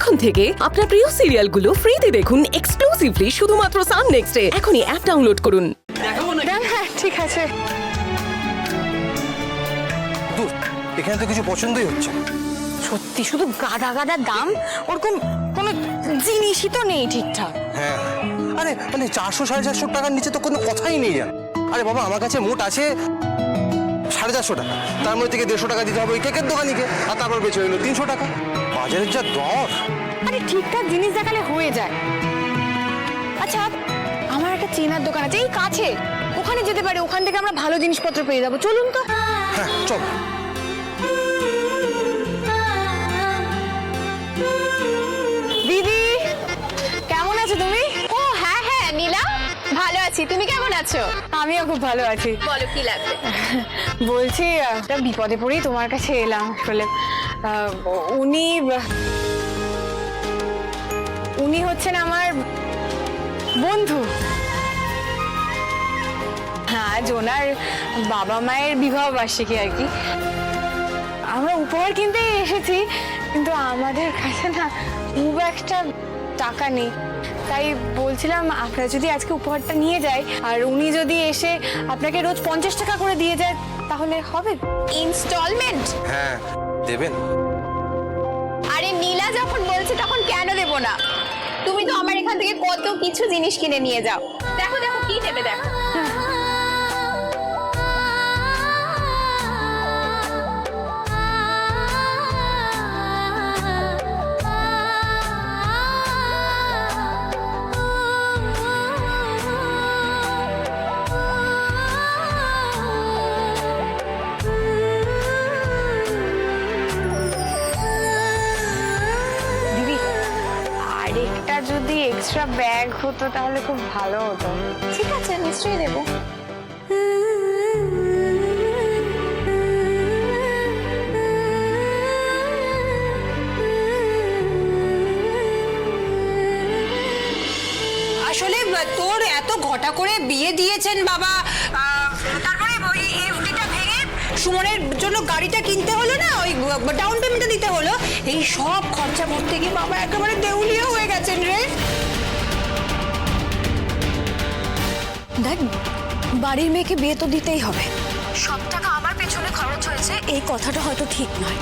এখন থেকে আপনার প্রিয় সিরিয়ালগুলো ফ্রিতে দেখুন এক্সক্লুসিভলি শুধুমাত্র সান নেক্সটে। এখনই অ্যাপ ডাউনলোড করুন। হ্যাঁ ঠিক আছে। দূর, এখানে তো কিছু পছন্দই হচ্ছে না। সত্যি শুধু গাদা গাদা দাম, ওরকম কোনো জিনিসই তো নেই ঠিকঠাক। হ্যাঁ, আরে মানে 400-450 টাকার নিচে তো কোনো কথাই নেই। আরে বাবা, আমার কাছে মোট আছে 450 টাকা, তার মধ্যে থেকে 150 টাকা দিতে হবে ওই কেকের দোকানিকে, আর তারপর বেঁচে হইলো 300 টাকা। বাজারের যা দর। আরে ঠিকঠাক জিনিস দেখালে হয়ে যায়। আচ্ছা, আমার একটা চেনার দোকান আছে এই কাছে, ওখানে যেতে পারি, ওখান থেকে আমরা ভালো জিনিসপত্র পেয়ে যাবো। চলুন তো। হ্যাঁ চল। দিদি, কেমন আছো তুমি? ও হ্যাঁ হ্যাঁ নীলা, ভালো আছি। তুমি কেমন আছো? আমিও খুব ভালো আছি। বলো কি লাগবে? বলছি একটা বিপদে পড়েই তোমার কাছে এলাম। আসলে উনি হচ্ছেন আমার বন্ধু। হ্যাঁ, জোনার বাবা মায়ের বিবাহ বার্ষিকী আর কি। আমরা উপহার কিনতে এসেছি, কিন্তু আমাদের কাছে না খুব একটা টাকা নেই। তাই বলছিলাম আপনারা যদি আজকে উপহারটা নিয়ে যায়, আর উনি যদি এসে আপনাকে রোজ 50 টাকা করে দিয়ে যায়, তাহলে হবে? ইনস্টলমেন্ট? হ্যাঁ দেবেন। আরে নীলা যখন বলছে তখন কেন দেব না? তুমি তো আমার এখান থেকে কত কিছু জিনিস কিনে নিয়ে যাও। দেখো দেখো কি নেবে দেখো। দিদি, আরেকটা যদি এক্সট্রা ব্যাগ হতো তাহলে খুব ভালো হতো। ঠিক আছে, নিশ্চয়ই দেবো। আসলে তোর এত ঘটা করে বিয়ে দিয়েছেন বাবা, তারপরে ওই এফডিটা ভেঙে সুমনের জন্য গাড়িটা কিনতে হলো না, ওই ডাউন পেমেন্টটা দিতে হলো, এই সব খরচা করতে গিয়ে বাবা একেবারে দেউলিয়া হয়ে গেছেন রে। দেখ, বাড়ির মেয়েকে বিয়ে তো দিতেই হবে। সব টাকা আমার পেছনে খরচ হয়েছে এই কথাটা হয়তো ঠিক নয়।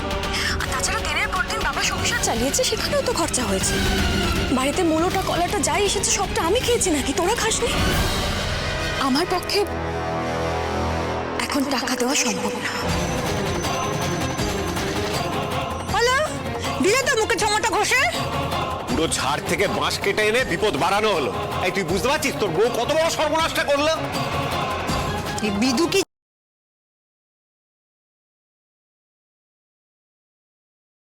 আর তাছাড়া দিনের পর দিন বাবা সংসার চালিয়েছে, সেখানেও তো খরচা হয়েছে। বাড়িতে মূলোটা কলাটা যাই এসেছে সবটা আমি খেয়েছি, নাকি তোরা খাসনি? আমার পক্ষে এখন টাকা দেওয়া সম্ভব না। হ্যালো, দিলে তো মুখে ঝমাটা ঘষে। পুরো ঝাড় থেকে বাঁশ কেটে এনে বিপদ বাড়ানো হলো। এই তুই বুঝতে পারছিস তোর বউ কত বড় সর্বনাশটা করলো? বিদু কি